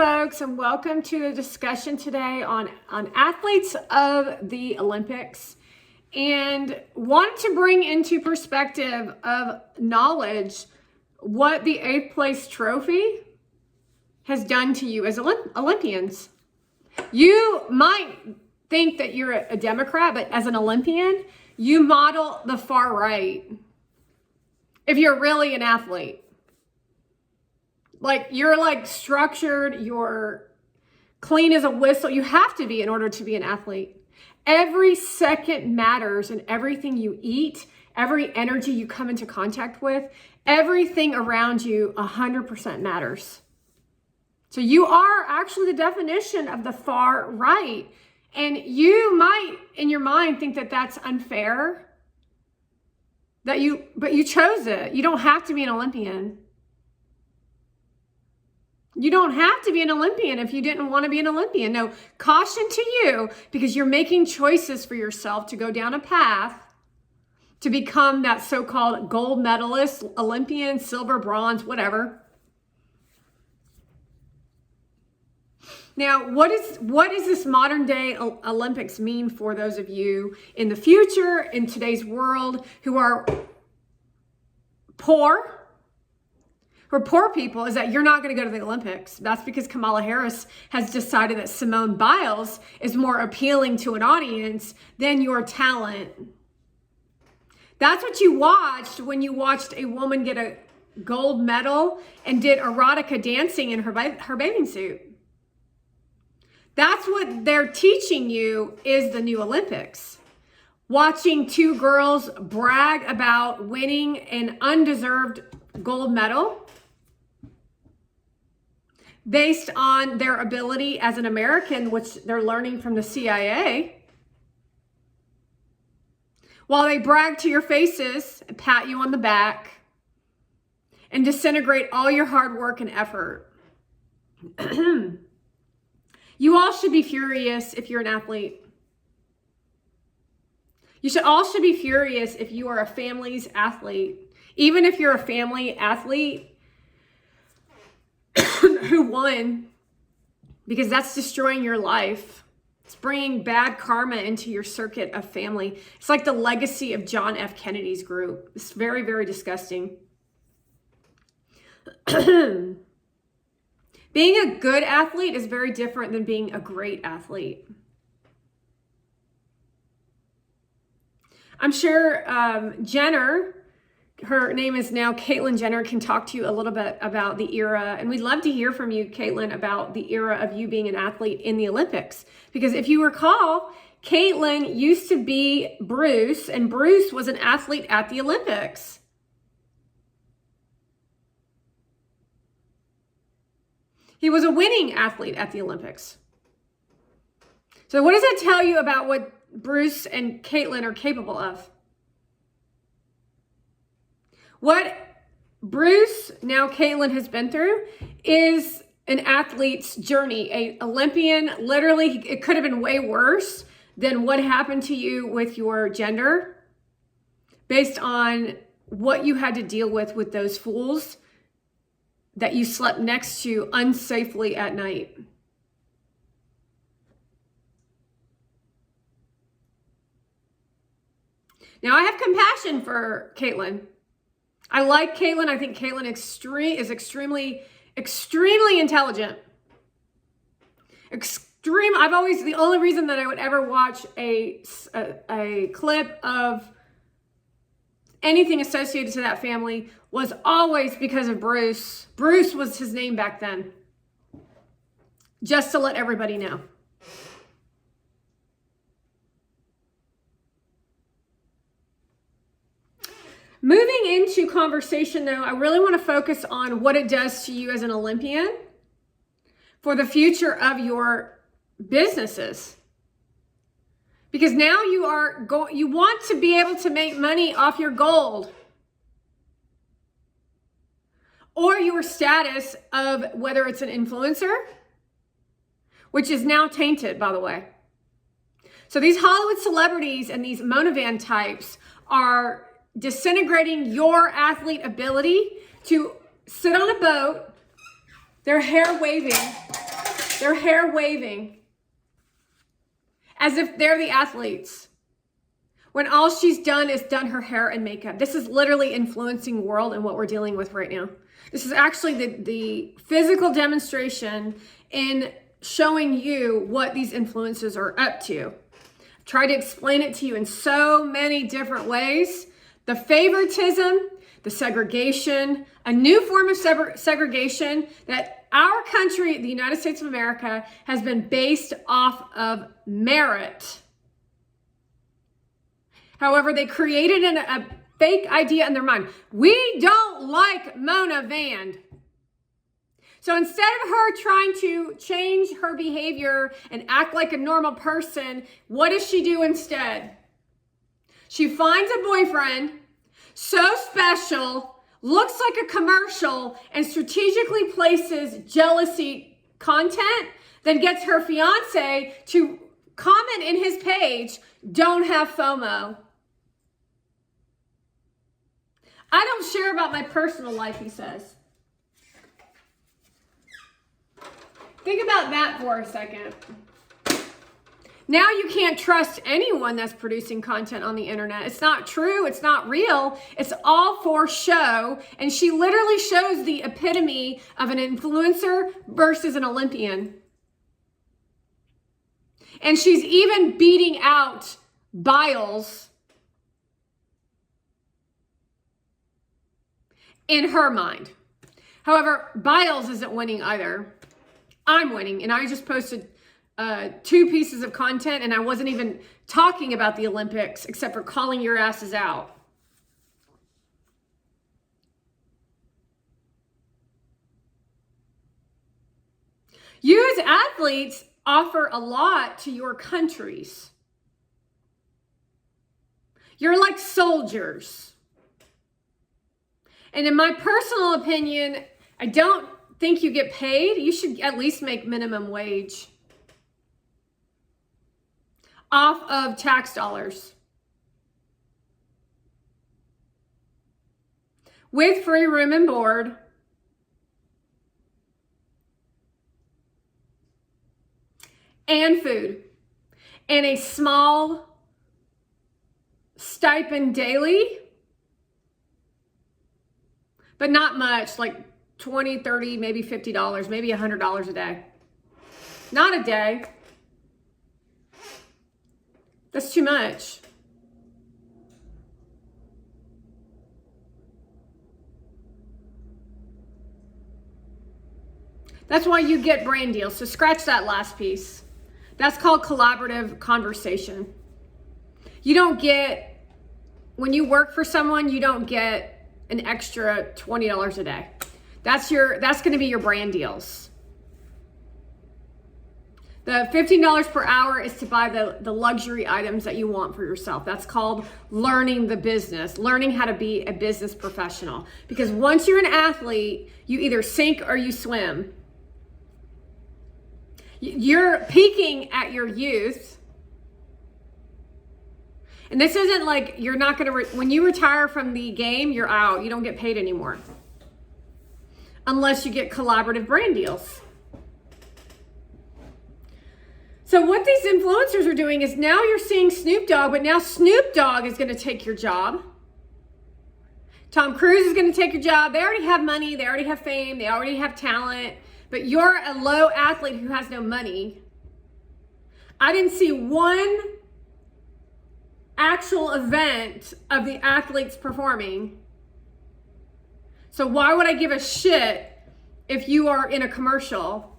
folks, and welcome to the discussion today on athletes of the Olympics. And want to bring into perspective of knowledge what the 8th place trophy has done to you as Olympians. You might think that you're a Democrat, but as an Olympian, you model the far right if you're really an athlete. Like, you're like structured, you're clean as a whistle. You have to be in order to be an athlete. Every second matters, and everything you eat, every energy you come into contact with, everything around you 100% matters. So you are actually the definition of the far right. And you might, in your mind, think that that's unfair, but you chose it. You don't have to be an Olympian. You don't have to be an Olympian if you didn't want to be an Olympian. No, caution to you, because you're making choices for yourself to go down a path to become that so-called gold medalist, Olympian, silver, bronze, whatever. Now, what does this modern day Olympics mean for those of you in the future, in today's world, who are poor? For poor people, is that you're not going to go to the Olympics. That's because Kamala Harris has decided that Simone Biles is more appealing to an audience than your talent. That's what you watched when you watched a woman get a gold medal and did erotica dancing in her bathing suit. That's what they're teaching you is the new Olympics. Watching two girls brag about winning an undeserved gold medal based on their ability as an American, which they're learning from the CIA, while they brag to your faces, pat you on the back, and disintegrate all your hard work and effort. You all should be furious if you're an athlete. You all should be furious if you are a family's athlete. Even if you're a family athlete who won, because that's destroying your life. It's bringing bad karma into your circuit of family. It's like the legacy of John F. Kennedy's group. It's very, very disgusting. Being a good athlete is very different than being a great athlete. I'm sure Jenner, her name is now Caitlyn Jenner, can talk to you a little bit about the era. And we'd love to hear from you, Caitlyn, about the era of you being an athlete in the Olympics. Because if you recall, Caitlyn used to be Bruce, and Bruce was an athlete at the Olympics. He was a winning athlete at the Olympics. So what does that tell you about what Bruce and Caitlyn are capable of? What Bruce, now Caitlyn, has been through is an athlete's journey, an Olympian. Literally, it could have been way worse than what happened to you with your gender, based on what you had to deal with those fools that you slept next to unsafely at night. Now, I have compassion for Caitlyn. I like Caitlyn. I think Caitlyn is extremely, extremely intelligent. The only reason that I would ever watch a clip of anything associated to that family was always because of Bruce. Bruce was his name back then. Just to let everybody know. Moving into conversation, though, I really want to focus on what it does to you as an Olympian for the future of your businesses. Because now you want to be able to make money off your gold or your status of whether it's an influencer, which is now tainted, by the way. So these Hollywood celebrities and these Monovan types are disintegrating your athlete ability to sit on a boat, their hair waving, their hair waving, as if they're the athletes, when all she's done is done her hair and makeup. This is literally influencing world and what we're dealing with right now. This is actually the physical demonstration in showing you what these influencers are up to. I've tried to explain it to you in so many different ways. The favoritism, the segregation, a new form of segregation that our country, the United States of America, has been based off of merit. However, they created a fake idea in their mind. We don't like Mona Vand. So instead of her trying to change her behavior and act like a normal person, what does she do instead? She finds a boyfriend so special, looks like a commercial, and strategically places jealousy content, then gets her fiance to comment in his page, "Don't have FOMO." I don't share about my personal life, he says. Think about that for a second. Now you can't trust anyone that's producing content on the internet. It's not true. It's not real. It's all for show. And she literally shows the epitome of an influencer versus an Olympian. And she's even beating out Biles in her mind. However, Biles isn't winning either. I'm winning, and I just posted 2 pieces of content, and I wasn't even talking about the Olympics except for calling your asses out. You as athletes offer a lot to your countries. You're like soldiers. And in my personal opinion, I don't think you get paid. You should at least make minimum wage off of tax dollars, with free room and board, and food, and a small stipend daily, but not much, like $20, $30, maybe $50, maybe $100 a day. Not a day. That's too much. That's why you get brand deals. So scratch that last piece. That's called collaborative conversation. You don't get, when you work for someone, you don't get an extra $20 a day. That's going to be your brand deals. The $15 per hour is to buy the luxury items that you want for yourself. That's called learning the business, learning how to be a business professional. Because once you're an athlete, you either sink or you swim. You're peaking at your youth. And this isn't like you're not going to, when you retire from the game, you're out. You don't get paid anymore. Unless you get collaborative brand deals. So what these influencers are doing is now you're seeing Snoop Dogg, but now Snoop Dogg is going to take your job. Tom Cruise is going to take your job. They already have money. They already have fame. They already have talent. But you're a low athlete who has no money. I didn't see one actual event of the athletes performing. So why would I give a shit if you are in a commercial?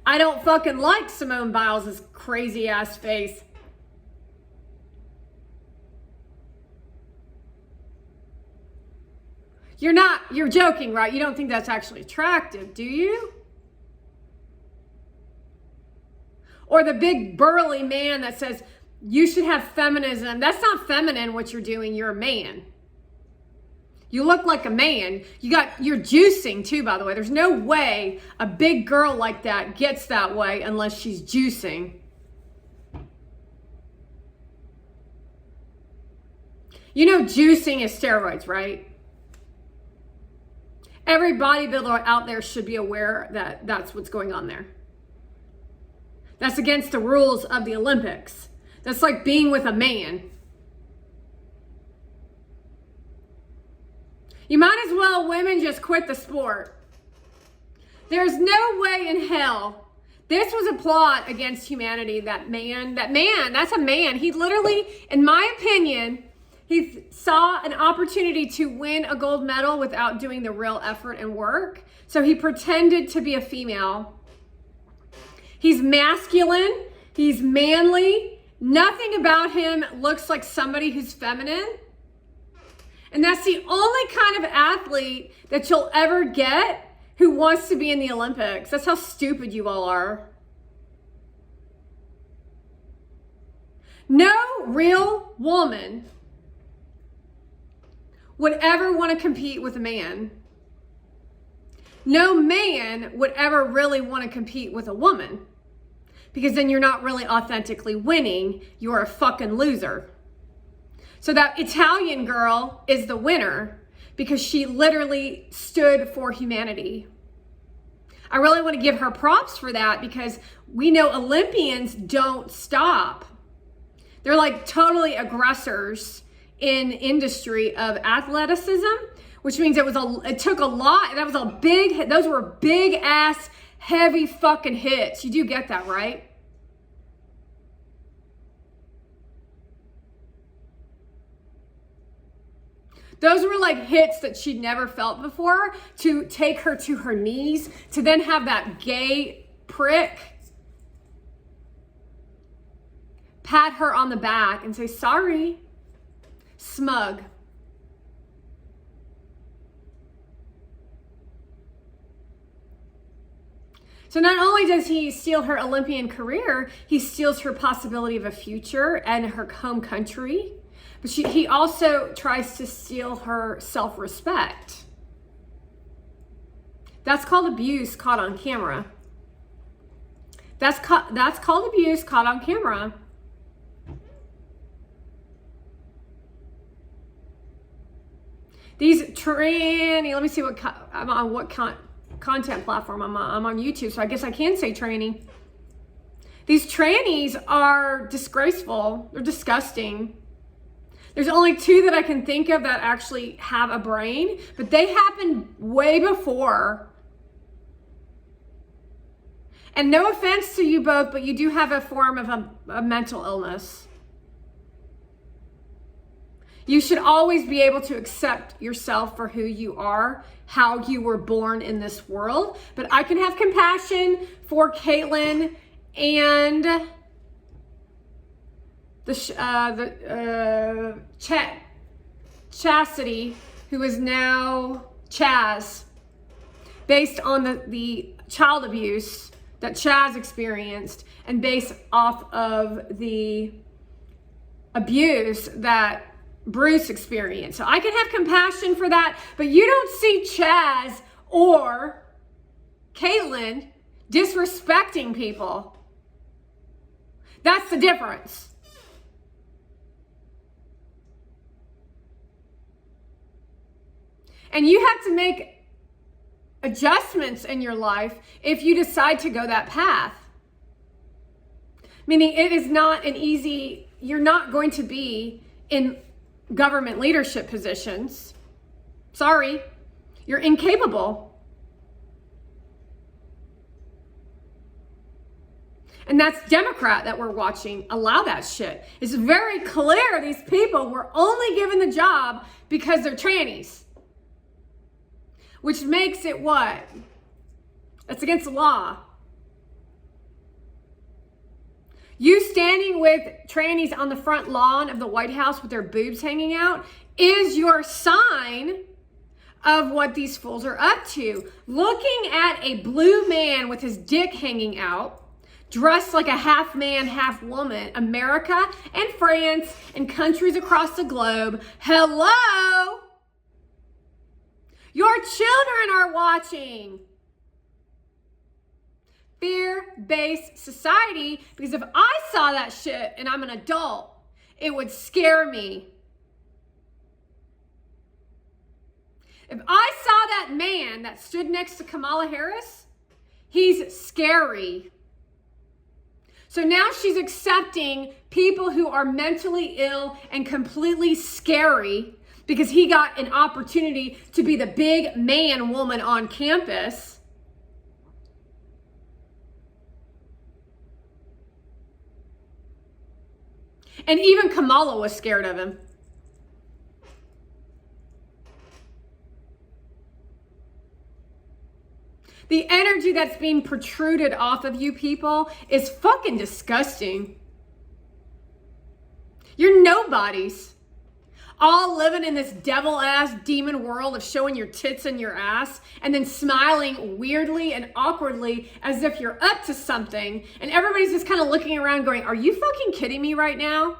I don't fucking like Simone Biles' crazy ass face. You're joking, right? You don't think that's actually attractive, do you? Or the big burly man that says you should have feminism. That's not feminine what you're doing. You're a man. You look like a man. You're juicing too, by the way. There's no way a big girl like that gets that way unless she's juicing. You know juicing is steroids, right? Every bodybuilder out there should be aware that that's what's going on there. That's against the rules of the Olympics. That's like being with a man. You might as well, women, just quit the sport. There's no way in hell. This was a plot against humanity. That man, that's a man. He literally, in my opinion, he saw an opportunity to win a gold medal without doing the real effort and work. So he pretended to be a female. He's masculine. He's manly. Nothing about him looks like somebody who's feminine. And that's the only kind of athlete that you'll ever get who wants to be in the Olympics. That's how stupid you all are. No real woman would ever want to compete with a man. No man would ever really want to compete with a woman, because then you're not really authentically winning. You're a fucking loser. So that Italian girl is the winner because she literally stood for humanity. I really want to give her props for that, because we know Olympians don't stop. They're like totally aggressors in industry of athleticism, which means it took a lot. Those were big ass, heavy fucking hits. You do get that, right? Those were like hits that she'd never felt before, to take her to her knees, to then have that gay prick pat her on the back and say, sorry, smug. So not only does he steal her Olympian career, he steals her possibility of a future and her home country. But he also tries to steal her self-respect. That's called abuse caught on camera. That's called abuse caught on camera. These let me see I'm on what content platform I'm on. I'm on YouTube, so I guess I can say tranny. These trannies are disgraceful. They're disgusting. There's only two that I can think of that actually have a brain, but they happened way before. And no offense to you both, but you do have a form of a mental illness. You should always be able to accept yourself for who you are, how you were born in this world. But I can have compassion for Caitlyn and Chastity, who is now Chaz, based on the child abuse that Chaz experienced, and based off of the abuse that Bruce experienced. So I can have compassion for that, but you don't see Chaz or Caitlyn disrespecting people. That's the difference. And you have to make adjustments in your life if you decide to go that path. Meaning it is not an easy, you're not going to be in government leadership positions. Sorry, you're incapable. And that's Democrat that we're watching allow that shit. It's very clear these people were only given the job because they're trannies. Which makes it what? That's against the law. You standing with trannies on the front lawn of the White House with their boobs hanging out is your sign of what these fools are up to. Looking at a blue man with his dick hanging out, dressed like a half man, half woman, America and France and countries across the globe. Hello? Your children are watching. Fear-based society, because if I saw that shit and I'm an adult, it would scare me. If I saw that man that stood next to Kamala Harris, he's scary. So now she's accepting people who are mentally ill and completely scary because he got an opportunity to be the big man woman on campus. And even Kamala was scared of him. The energy that's being protruded off of you people is fucking disgusting. You're nobodies. All living in this devil-ass demon world of showing your tits and your ass and then smiling weirdly and awkwardly as if you're up to something. And everybody's just kind of looking around going, are you fucking kidding me right now?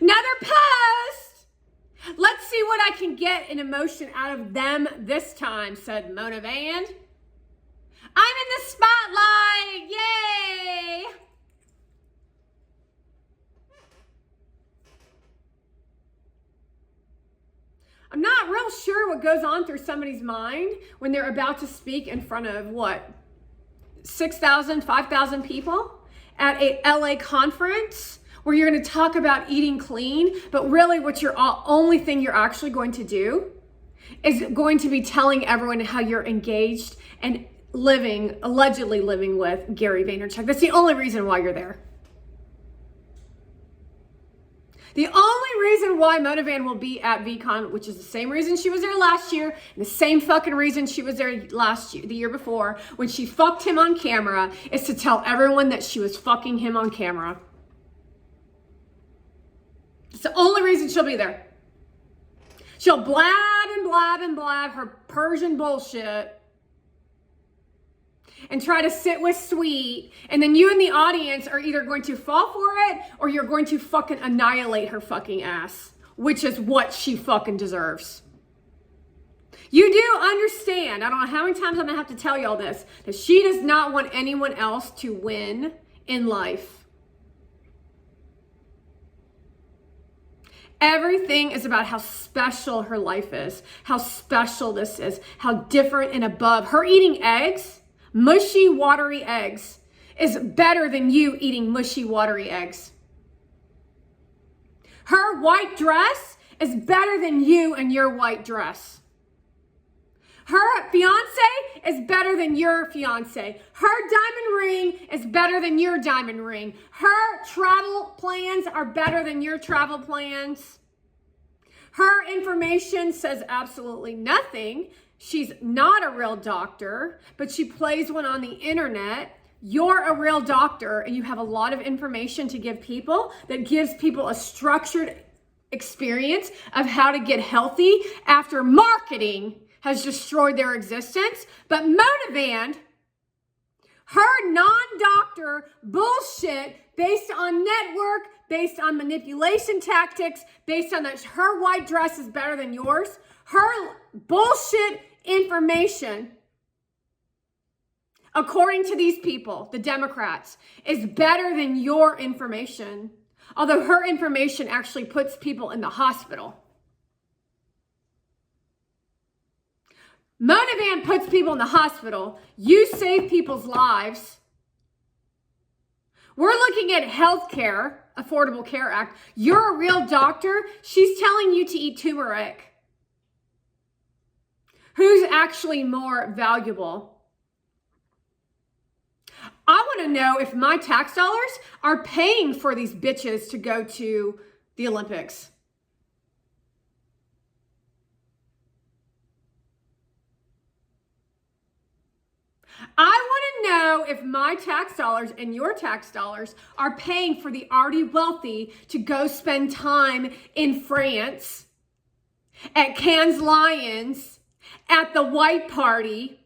Another post! Let's see what I can get in emotion out of them this time, said Mona Van. I'm in the spotlight! Yay! I'm not real sure what goes on through somebody's mind when they're about to speak in front of, 6,000, 5,000 people at a LA conference where you're going to talk about eating clean, but really what your only thing you're actually going to do is going to be telling everyone how you're engaged and allegedly living with Gary Vaynerchuk. That's the only reason why you're there. The only reason why Mona Van will be at VCon, which is the same reason she was there last year, and the same fucking reason she was there the year before, when she fucked him on camera, is to tell everyone that she was fucking him on camera. It's the only reason she'll be there. She'll blab and blab and blab her Persian bullshit and try to sit with sweet, and then you in the audience are either going to fall for it or you're going to fucking annihilate her fucking ass, which is what she fucking deserves. You do understand, I don't know how many times I'm gonna have to tell y'all this, that she does not want anyone else to win in life. Everything is about how special her life is, how special this is, how different and above. Her eating eggs, mushy, watery eggs, is better than you eating mushy, watery eggs. Her white dress is better than you and your white dress. Her fiance is better than your fiance. Her diamond ring is better than your diamond ring. Her travel plans are better than your travel plans. Her information says absolutely nothing. She's not a real doctor, but she plays one on the internet. You're a real doctor and you have a lot of information to give people that gives people a structured experience of how to get healthy after marketing has destroyed their existence. But Mona Van, her non-doctor bullshit based on network, based on manipulation tactics, based on that her white dress is better than yours, her bullshit information, according to these people, the Democrats, is better than your information. Although her information actually puts people in the hospital. Mona Van puts people in the hospital. You save people's lives. We're looking at healthcare, Affordable Care Act. You're a real doctor. She's telling you to eat turmeric. Who's actually more valuable? I want to know if my tax dollars are paying for these bitches to go to the Olympics. I want to know if my tax dollars and your tax dollars are paying for the already wealthy to go spend time in France, at Cannes Lions, at the White Party,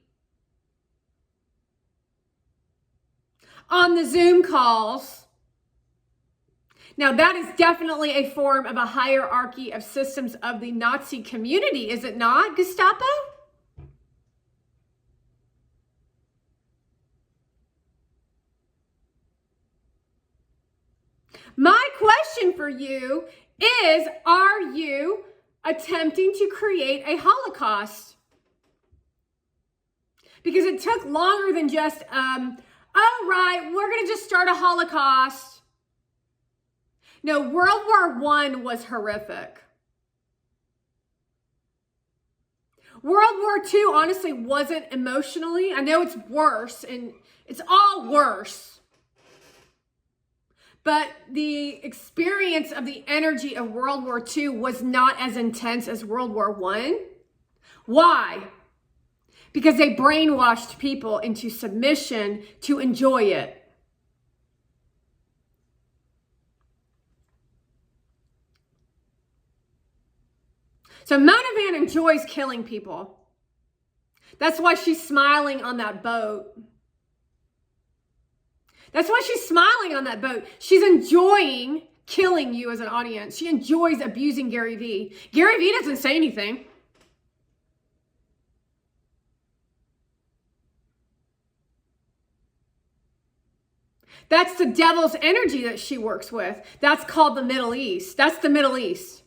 on the Zoom calls. Now, that is definitely a form of a hierarchy of systems of the Nazi community, is it not, Gestapo? My question for you is, are you attempting to create a Holocaust? Because it took longer than just Oh, right, we're going to just start a Holocaust. No, World War I was horrific. World War II honestly wasn't emotionally. I know it's worse, and it's all worse. But the experience of the energy of World War II was not as intense as World War I. Why? Because they brainwashed people into submission to enjoy it. So Mona Van enjoys killing people. That's why she's smiling on that boat. That's why she's smiling on that boat. She's enjoying killing you as an audience. She enjoys abusing Gary Vee. Gary Vee doesn't say anything. That's the devil's energy that she works with. That's called the Middle East. That's the Middle East.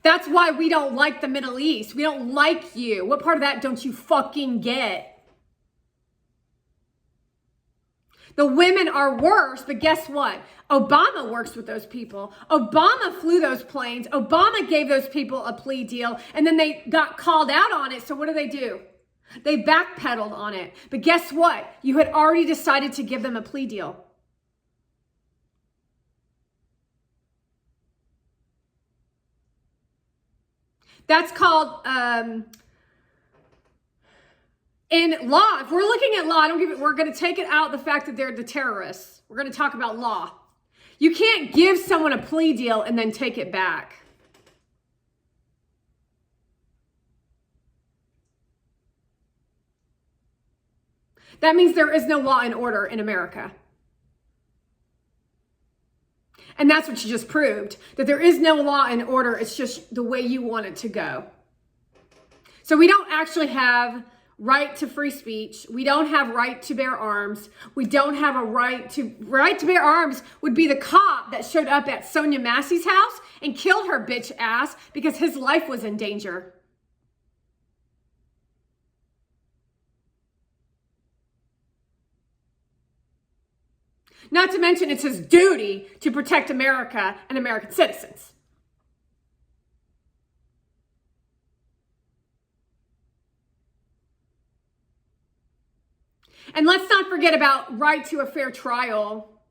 That's why we don't like the Middle East. We don't like you. What part of that don't you fucking get? The women are worse, but guess what? Obama works with those people. Obama flew those planes. Obama gave those people a plea deal, and then they got called out on it. So what do? They backpedaled on it. But guess what? You had already decided to give them a plea deal. That's called, in law, if we're looking at law, we're going to take it out the fact that they're the terrorists. We're going to talk about law. You can't give someone a plea deal and then take it back. That means there is no law and order in America. And that's what you just proved, that there is no law and order. It's just the way you want it to go. So we don't actually have right to free speech. We don't have right to bear arms. We don't have a right to bear arms would be the cop that showed up at Sonia Massey's house and killed her bitch ass because his life was in danger. Not to mention it's his duty to protect America and American citizens. And let's not forget about right to a fair trial,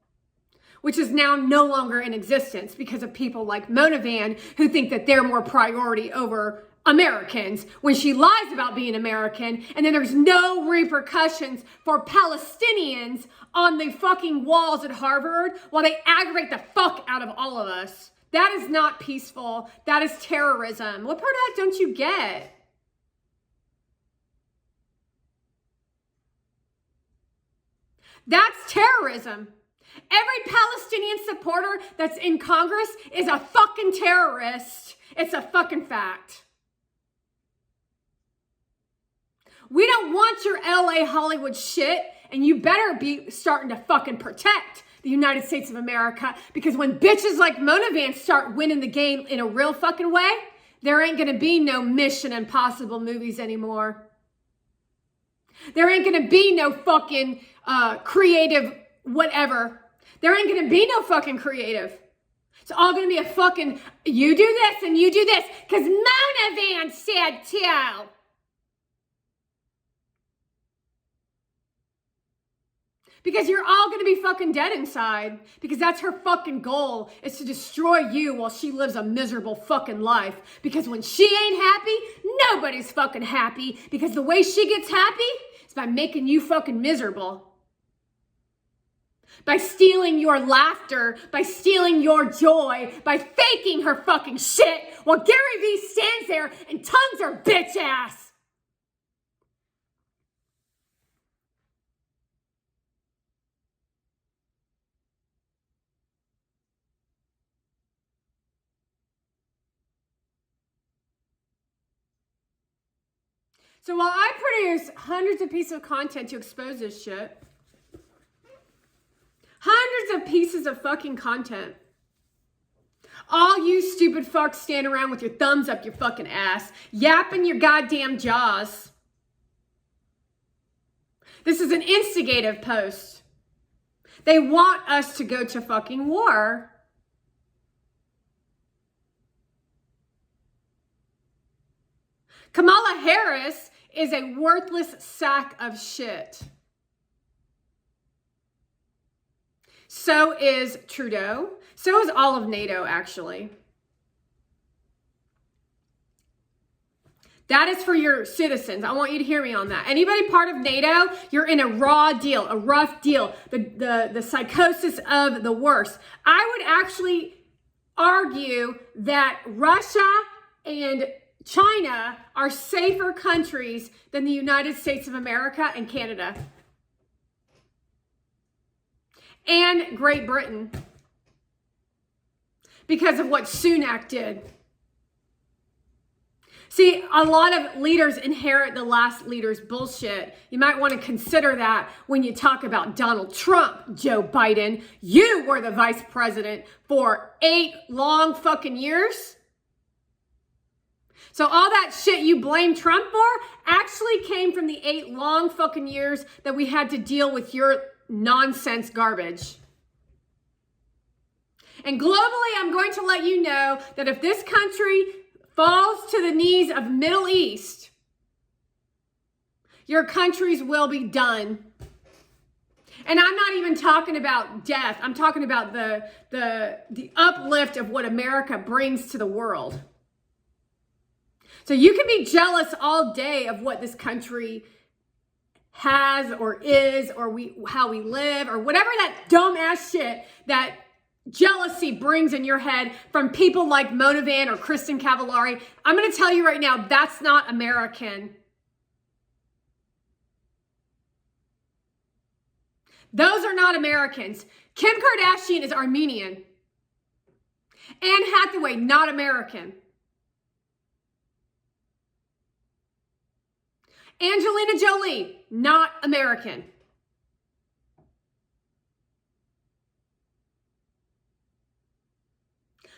which is now no longer in existence because of people like Mona Van who think that they're more priority over Americans when she lies about being American, and then there's no repercussions for Palestinians on the fucking walls at Harvard while they aggravate the fuck out of all of us. That is not peaceful. That is terrorism. What part of that don't you get? That's terrorism. Every Palestinian supporter that's in Congress is a fucking terrorist. It's a fucking fact. We don't want your LA Hollywood shit, and you better be starting to fucking protect the United States of America, because when bitches like Mona Van start winning the game in a real fucking way, there ain't gonna be no Mission Impossible movies anymore. There ain't gonna be no fucking creative whatever. There ain't gonna be no fucking creative. It's all gonna be a fucking, you do this and you do this, because Mona Van said to. Because you're all going to be fucking dead inside. Because that's her fucking goal, is to destroy you while she lives a miserable fucking life. Because when she ain't happy, nobody's fucking happy. Because the way she gets happy is by making you fucking miserable. By stealing your laughter, by stealing your joy, by faking her fucking shit while Gary Vee stands there and tongues her bitch ass. So while I produce hundreds of pieces of content to expose this shit, hundreds of pieces of fucking content, all you stupid fucks stand around with your thumbs up your fucking ass, yapping your goddamn jaws. This is an instigative post. They want us to go to fucking war. Kamala Harris is a worthless sack of shit. So is Trudeau. So is all of NATO, actually. That is for your citizens. I want you to hear me on that. Anybody part of NATO, you're in a raw deal, a rough deal, the psychosis of the worst. I would actually argue that Russia and China are safer countries than the United States of America and Canada. And Great Britain. Because of what Sunak did. See, a lot of leaders inherit the last leader's bullshit. You might want to consider that when you talk about Donald Trump, Joe Biden. You were the vice president for 8 long fucking years. So all that shit you blame Trump for actually came from the 8 long fucking years that we had to deal with your nonsense garbage. And globally, I'm going to let you know that if this country falls to the knees of Middle East, your countries will be done. And I'm not even talking about death. I'm talking about the uplift of what America brings to the world. So you can be jealous all day of what this country has or is or how we live or whatever that dumbass shit that jealousy brings in your head from people like Mona Van or Kristen Cavallari. I'm going to tell you right now, that's not American. Those are not Americans. Kim Kardashian is Armenian. Anne Hathaway, not American. Angelina Jolie, not American.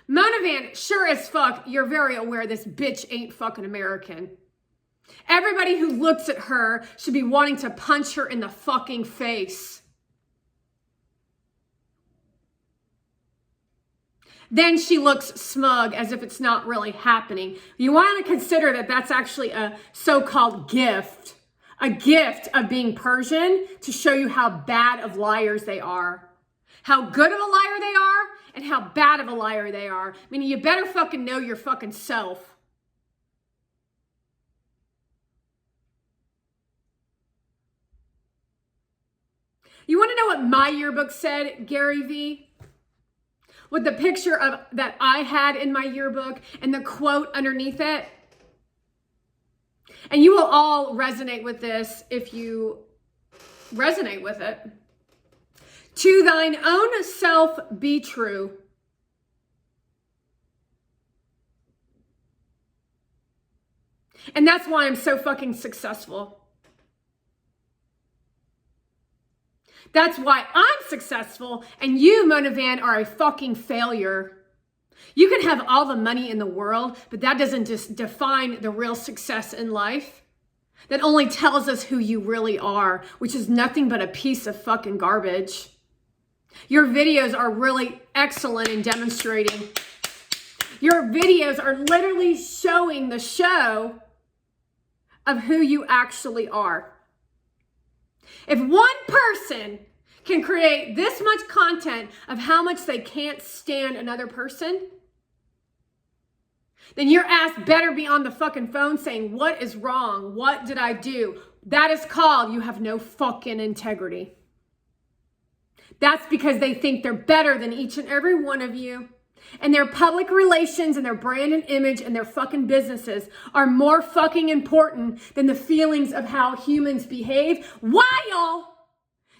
Mona Van, sure as fuck, you're very aware this bitch ain't fucking American. Everybody who looks at her should be wanting to punch her in the fucking face. Then she looks smug as if it's not really happening. You want to consider that that's actually a so-called gift. A gift of being Persian to show you how bad of liars they are. How good of a liar they are and how bad of a liar they are. I mean, you better fucking know your fucking self. You want to know what my yearbook said, Gary V? With the picture of that I had in my yearbook and the quote underneath it. And you will all resonate with this if you resonate with it. To thine own self be true. And that's why I'm so fucking successful. That's why I'm successful and you, Mona Van, are a fucking failure. You can have all the money in the world, but that doesn't just define the real success in life. That only tells us who you really are, which is nothing but a piece of fucking garbage. Your videos are really excellent in demonstrating. Your videos are literally showing the show of who you actually are. If one person can create this much content of how much they can't stand another person, then your ass better be on the fucking phone saying, what is wrong? What did I do? That is called you have no fucking integrity. That's because they think they're better than each and every one of you. And their public relations and their brand and image and their fucking businesses are more fucking important than the feelings of how humans behave while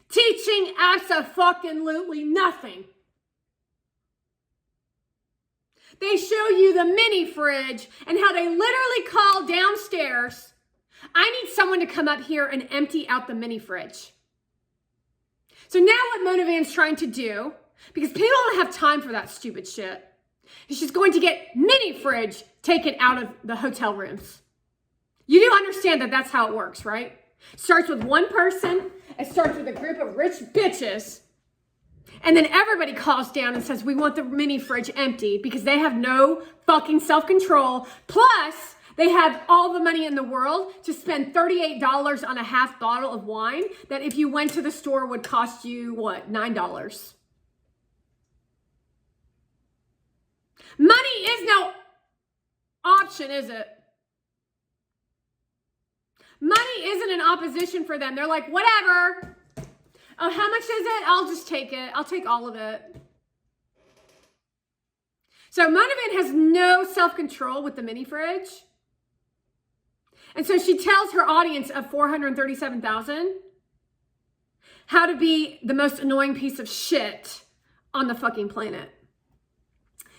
teaching abso-fucking-lutely nothing. They show you the mini fridge and how they literally call downstairs, I need someone to come up here and empty out the mini fridge. So now what Mona Van's trying to do, because people don't have time for that stupid shit, is she's going to get mini fridge taken out of the hotel rooms. You do understand that that's how it works, right? Starts with one person. It starts with a group of rich bitches. And then everybody calls down and says, we want the mini fridge empty because they have no fucking self-control. Plus, they have all the money in the world to spend $38 on a half bottle of wine that if you went to the store would cost you, what, $9. Money is no option, is it? Money isn't an opposition for them. They're like, whatever. Oh, how much is it? I'll just take it. I'll take all of it. So Monavan has no self-control with the mini fridge. And so she tells her audience of 437,000 how to be the most annoying piece of shit on the fucking planet.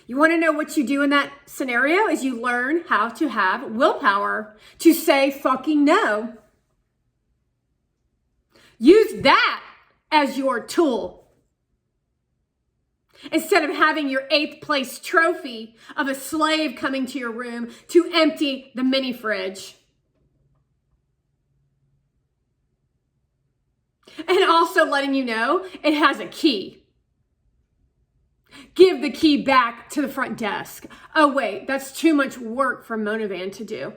You want to know what you do in that scenario is you learn how to have willpower to say fucking no. Use that as your tool. Instead of having your 8th place trophy of a slave coming to your room to empty the mini fridge. And also letting you know it has a key. Give the key back to the front desk. Oh wait, that's too much work for Monavan to do.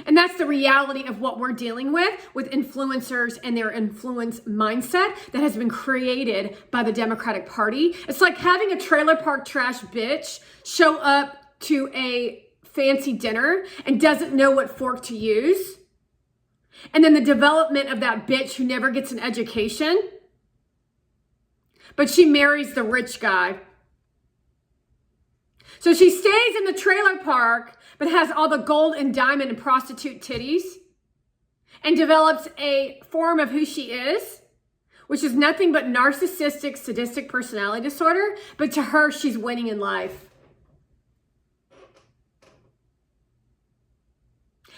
And that's the reality of what we're dealing with influencers and their influence mindset that has been created by the Democratic Party. It's like having a trailer park trash bitch show up to a fancy dinner and doesn't know what fork to use. And then the development of that bitch who never gets an education, but she marries the rich guy. So she stays in the trailer park, but has all the gold and diamond and prostitute titties and develops a form of who she is, which is nothing but narcissistic, sadistic personality disorder. But to her, she's winning in life.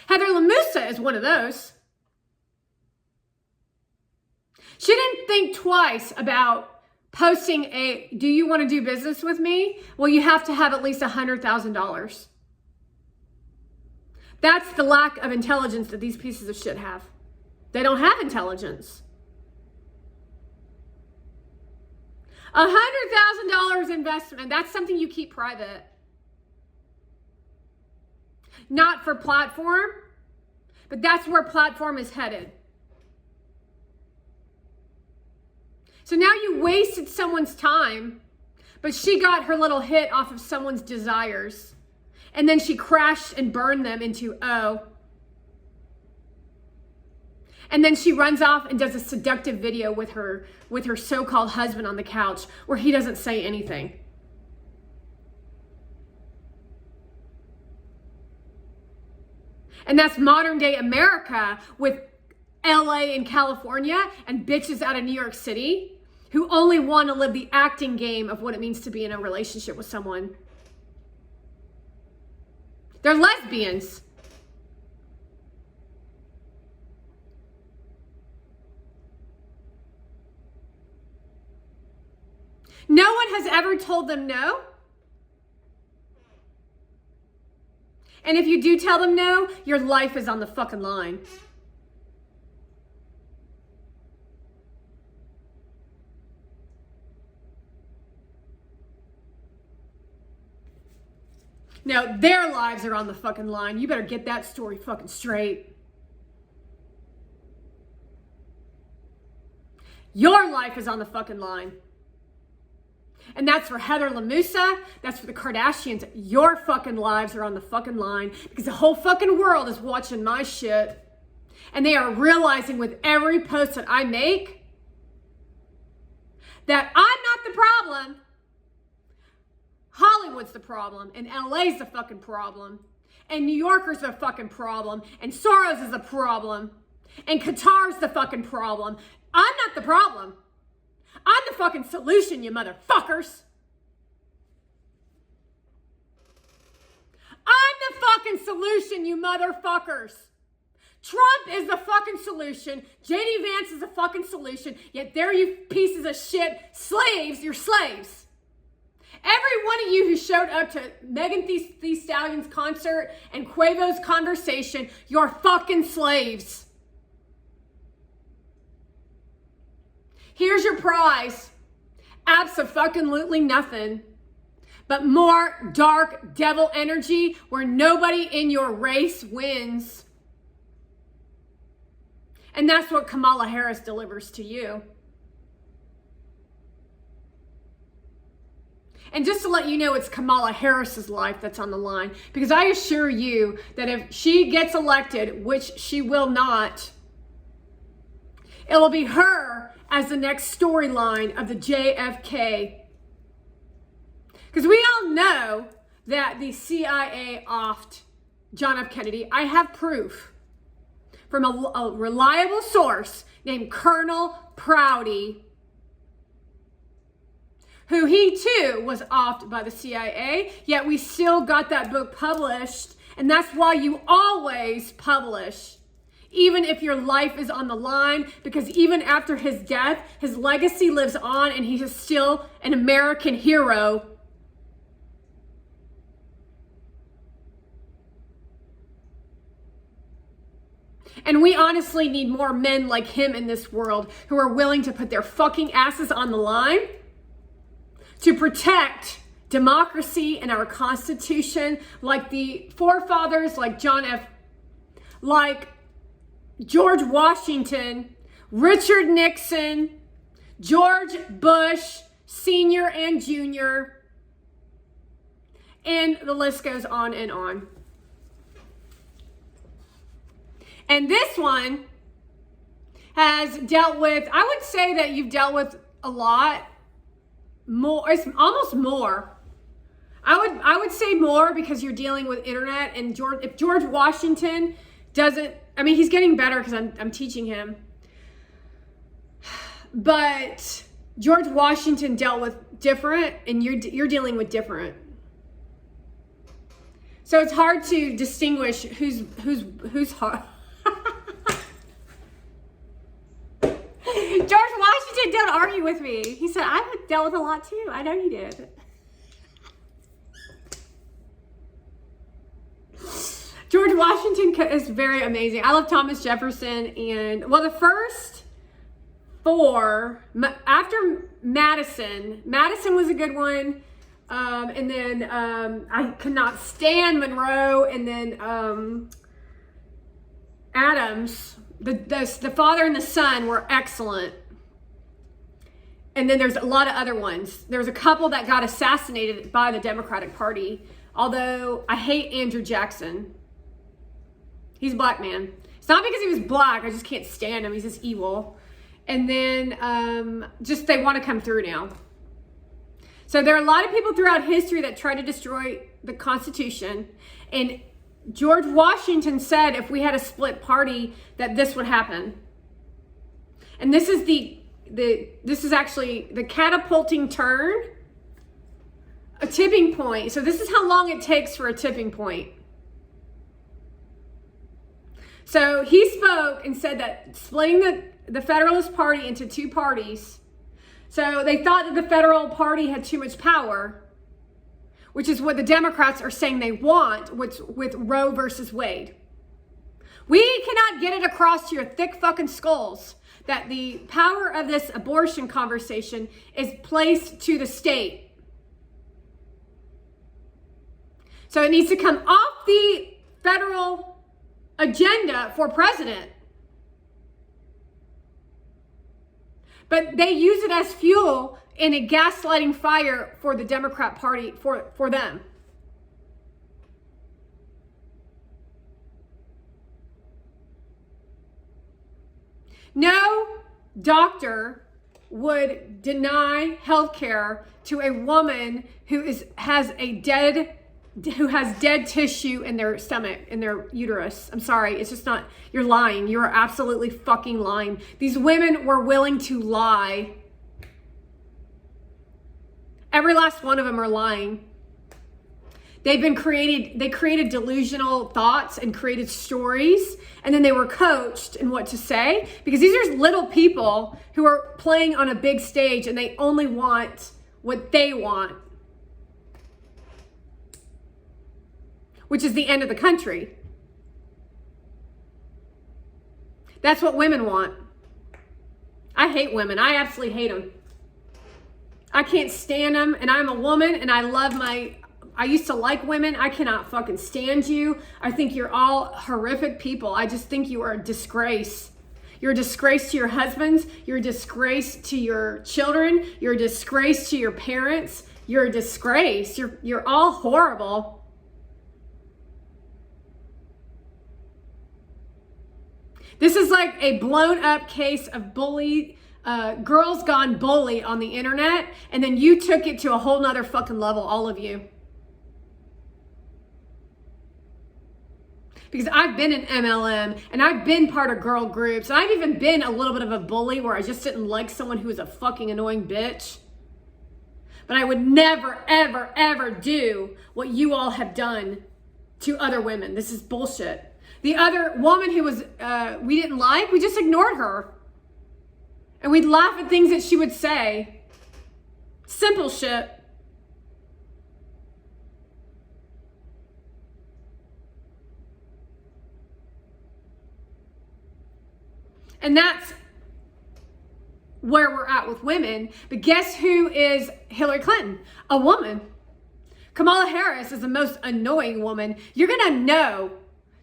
Heather Lamusa is one of those. She didn't think twice about posting do you want to do business with me? Well, you have to have at least $100,000. That's the lack of intelligence that these pieces of shit have. They don't have intelligence. $100,000 investment, that's something you keep private. Not for platform, but that's where platform is headed. So now you wasted someone's time, but she got her little hit off of someone's desires. And then she crashed and burned them into O. And then she runs off and does a seductive video with her so-called husband on the couch where he doesn't say anything. And that's modern day America with LA and California and bitches out of New York City who only want to live the acting game of what it means to be in a relationship with someone. They're lesbians. No one has ever told them no. And if you do tell them no, your life is on the fucking line. No, their lives are on the fucking line. You better get that story fucking straight. Your life is on the fucking line. And that's for Heather Lamusa. That's for the Kardashians. Your fucking lives are on the fucking line because the whole fucking world is watching my shit. And they are realizing with every post that I make that I'm not the problem. Hollywood's the problem. And LA's the fucking problem. And New Yorkers the fucking problem. And Soros is the problem. And Qatar's the fucking problem. I'm not the problem. I'm the fucking solution, you motherfuckers. I'm the fucking solution, you motherfuckers. Trump is the fucking solution. JD Vance is the fucking solution. Yet there you pieces of shit, slaves, you're slaves. Every one of you who showed up to Megan Thee Stallion's concert and Quavo's conversation, you're fucking slaves. Here's your prize. Abso-fucking-lutely nothing. But more dark devil energy where nobody in your race wins. And that's what Kamala Harris delivers to you. And just to let you know, it's Kamala Harris's life that's on the line. Because I assure you that if she gets elected, which she will not, it will be her as the next storyline of the JFK. Because we all know that the CIA offed John F. Kennedy. I have proof from a reliable source named Colonel Prouty, who he too was offed by the CIA, yet we still got that book published. And that's why you always publish, even if your life is on the line, because even after his death, his legacy lives on and he is still an American hero. And we honestly need more men like him in this world who are willing to put their fucking asses on the line to protect democracy and our Constitution, like the forefathers, like John F., like George Washington, Richard Nixon, George Bush, Sr. and Jr., and the list goes on and on. And this one has dealt with, I would say that you've dealt with a lot more. It's almost more. I would say more because you're dealing with internet. And if George Washington doesn't, I mean, he's getting better because I'm teaching him. But George Washington dealt with different, and you're dealing with different. So it's hard to distinguish who's hard. George Washington, don't argue with me. He said, I've dealt with a lot too. I know you did. George Washington is very amazing. I love Thomas Jefferson. And, well, the first four, after Madison was a good one. And then I could not stand Monroe. And then Adams. The father and the son were excellent. And then there's a lot of other ones. There was a couple that got assassinated by the Democratic Party. Although I hate Andrew Jackson. He's a black man. It's not because he was black. I just can't stand him. He's just evil. And then just they want to come through now. So there are a lot of people throughout history that try to destroy the Constitution. And George Washington said if we had a split party that this would happen. And this is this is actually the catapulting turn, a tipping point. So this is how long it takes for a tipping point. So he spoke and said that splitting the Federalist Party into two parties. So they thought that the Federal Party had too much power, which is what the Democrats are saying they want with Roe versus Wade. We cannot get it across to your thick fucking skulls that the power of this abortion conversation is placed to the state. So it needs to come off the federal agenda for president. But they use it as fuel in a gaslighting fire for the Democrat Party, for them. No doctor would deny health care to a woman who has dead tissue in their stomach, in their uterus. I'm sorry, it's just not, you're lying. You're absolutely fucking lying. These women were willing to lie. Every last one of them are lying. They created delusional thoughts and created stories, and then they were coached in what to say, because these are little people who are playing on a big stage and they only want what they want. which is the end of the country. That's what women want. I hate women. I absolutely hate them. I can't stand them, and I'm a woman, and I used to like women. I cannot fucking stand you. I think you're all horrific people. I just think you are a disgrace. You're a disgrace to your husbands. You're a disgrace to your children. You're a disgrace to your parents. You're a disgrace. You're all horrible. This is like a blown up case of girls gone bully on the internet, and then you took it to a whole nother fucking level, all of you. Because I've been in MLM, and I've been part of girl groups, and I've even been a little bit of a bully where I just didn't like someone who was a fucking annoying bitch. But I would never, ever, ever do what you all have done to other women. This is bullshit. The other woman who was, we didn't like, we just ignored her. And we'd laugh at things that she would say. Simple shit. And that's where we're at with women. But guess who is Hillary Clinton? A woman. Kamala Harris is the most annoying woman. You're going to know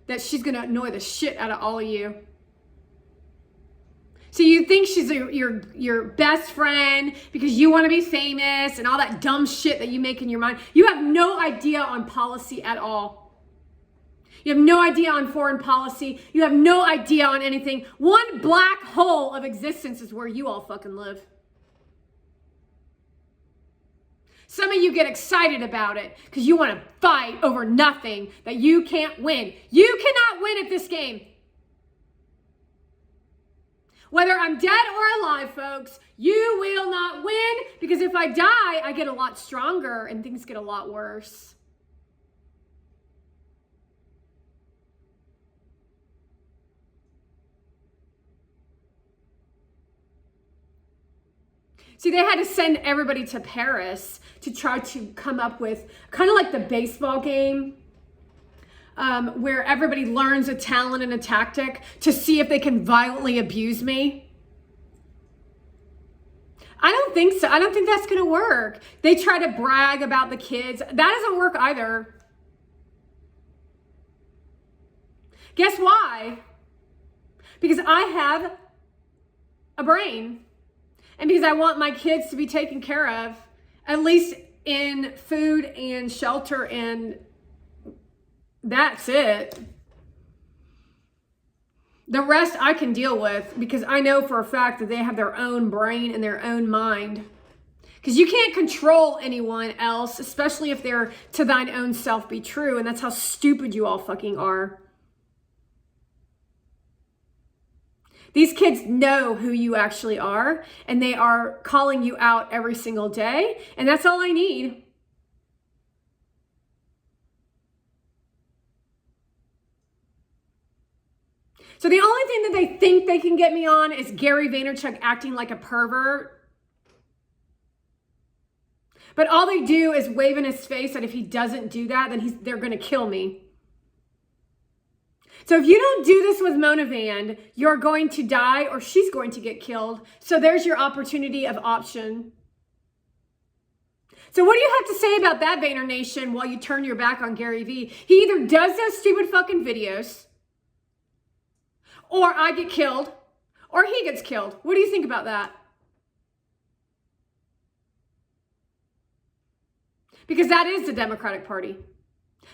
that she's going to annoy the shit out of all of you. So you think she's your best friend because you want to be famous and all that dumb shit that you make in your mind. You have no idea on policy at all. You have no idea on foreign policy. You have no idea on anything. One black hole of existence is where you all fucking live. Some of you get excited about it because you want to fight over nothing that you can't win. You cannot win at this game. Whether I'm dead or alive, folks, you will not win, because if I die, I get a lot stronger and things get a lot worse. See, they had to send everybody to Paris to try to come up with kind of like the baseball game, where everybody learns a talent and a tactic to see if they can violently abuse me. I don't think so. I don't think that's going to work. They try to brag about the kids. That doesn't work either. Guess why? Because I have a brain. And because I want my kids to be taken care of, at least in food and shelter, and that's it. The rest I can deal with, because I know for a fact that they have their own brain and their own mind. Because you can't control anyone else, especially if they're to thine own self be true. And that's how stupid you all fucking are. These kids know who you actually are, and they are calling you out every single day. And that's all I need. So the only thing that they think they can get me on is Gary Vaynerchuk acting like a pervert. But all they do is wave in his face that if he doesn't do that, then they're going to kill me. So if you don't do this with Mona Van, you're going to die, or she's going to get killed. So there's your opportunity of option. So what do you have to say about that, Vayner Nation, while you turn your back on Gary Vee? He either does those stupid fucking videos, or I get killed, or he gets killed. What do you think about that? Because that is the Democratic Party.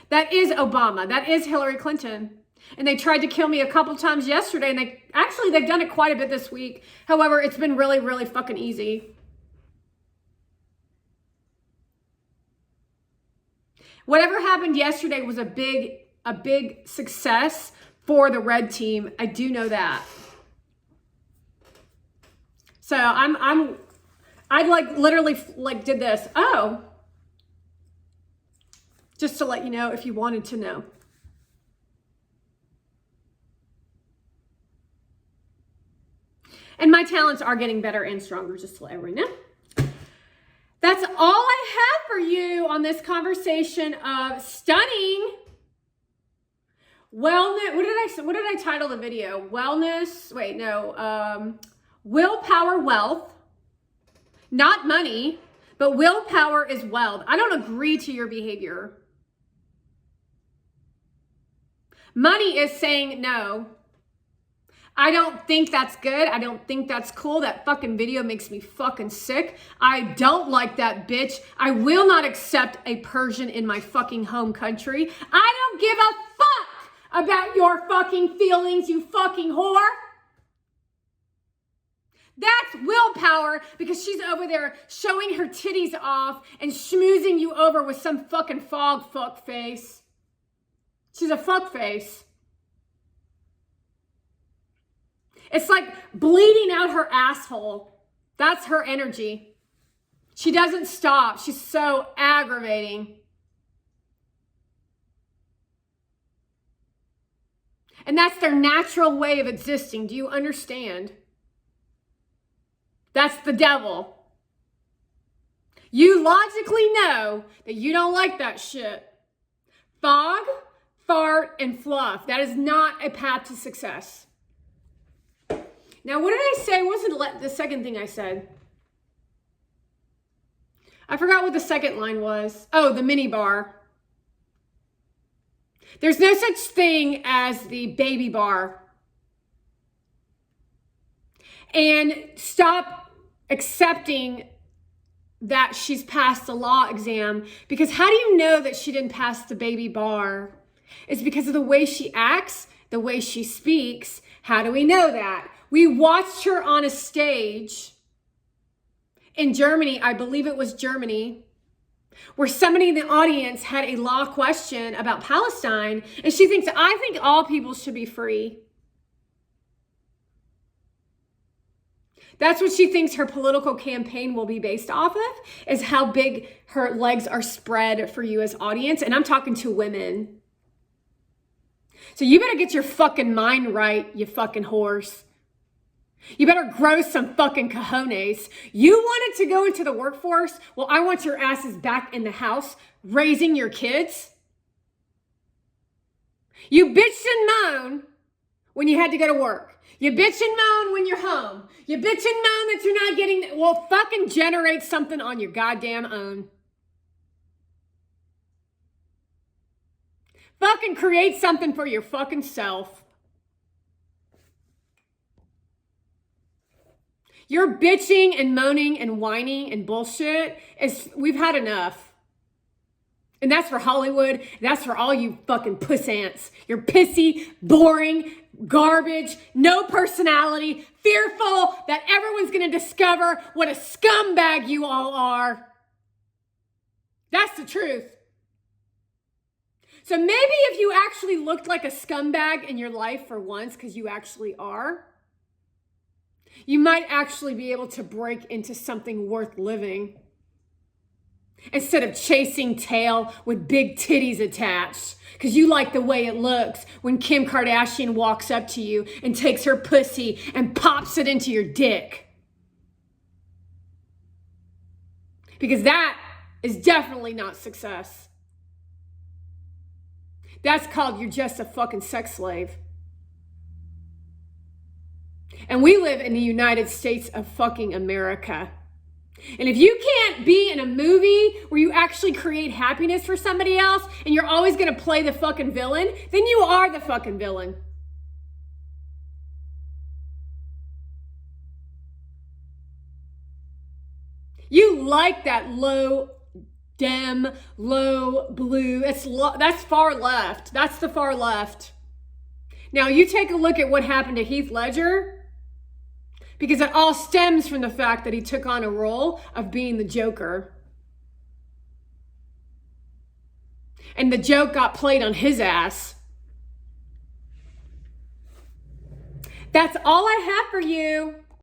That is Obama. That is Hillary Clinton. And they tried to kill me a couple times yesterday, and they've done it quite a bit this week. However, it's been really, really fucking easy. Whatever happened yesterday was a big success for the red team. I do know that. So I literally did this. Oh, just to let you know if you wanted to know. And my talents are getting better and stronger, just to let everyone know. That's all I have for you on this conversation of stunning Wellness. What did I title the video? Wellness. Wait, no. Willpower wealth. Not money, but willpower is wealth. I don't agree to your behavior. Money is saying no. I don't think that's good. I don't think that's cool. That fucking video makes me fucking sick. I don't like that bitch. I will not accept a Persian in my fucking home country. I don't give a fuck about your fucking feelings, you fucking whore. That's willpower, because she's over there showing her titties off and schmoozing you over with some fucking fuck face. She's a fuck face. It's like bleeding out her asshole. That's her energy. She doesn't stop. She's so aggravating. And that's their natural way of existing. Do you understand? That's the devil. You logically know that you don't like that shit. Fog, fart, and fluff. That is not a path to success. Now, what did I say? What was the second thing I said? I forgot what the second line was. Oh, the mini bar. There's no such thing as the baby bar. And stop accepting that she's passed the law exam, because how do you know that she didn't pass the baby bar? It's because of the way she acts, the way she speaks. How do we know that? We watched her on a stage in Germany, I believe it was Germany, where somebody in the audience had a law question about Palestine, and she thinks, I think all people should be free. That's what she thinks her political campaign will be based off of, is how big her legs are spread for you as audience. And I'm talking to women. So you better get your fucking mind right, you fucking horse. You better grow some fucking cojones. You wanted to go into the workforce? Well, I want your asses back in the house raising your kids. You bitched and moaned when you had to go to work. You bitch and moan when you're home. You bitch and moan that you're not getting, well, fucking generate something on your goddamn own. Fucking create something for your fucking self. Your bitching and moaning and whining and bullshit we've had enough. And that's for Hollywood. That's for all you fucking puss ants. You're pissy, boring, garbage, no personality, fearful that everyone's going to discover what a scumbag you all are. That's the truth. So maybe if you actually looked like a scumbag in your life for once, because you actually are, you might actually be able to break into something worth living instead of chasing tail with big titties attached, because you like the way it looks when Kim Kardashian walks up to you and takes her pussy and pops it into your dick. Because that is definitely not success. That's called you're just a fucking sex slave. And we live in the United States of fucking America. And if you can't be in a movie where you actually create happiness for somebody else and you're always going to play the fucking villain, then you are the fucking villain. You like that low dem, low blue. That's far left. That's the far left. Now you take a look at what happened to Heath Ledger, because it all stems from the fact that he took on a role of being the Joker. And the joke got played on his ass. That's all I have for you.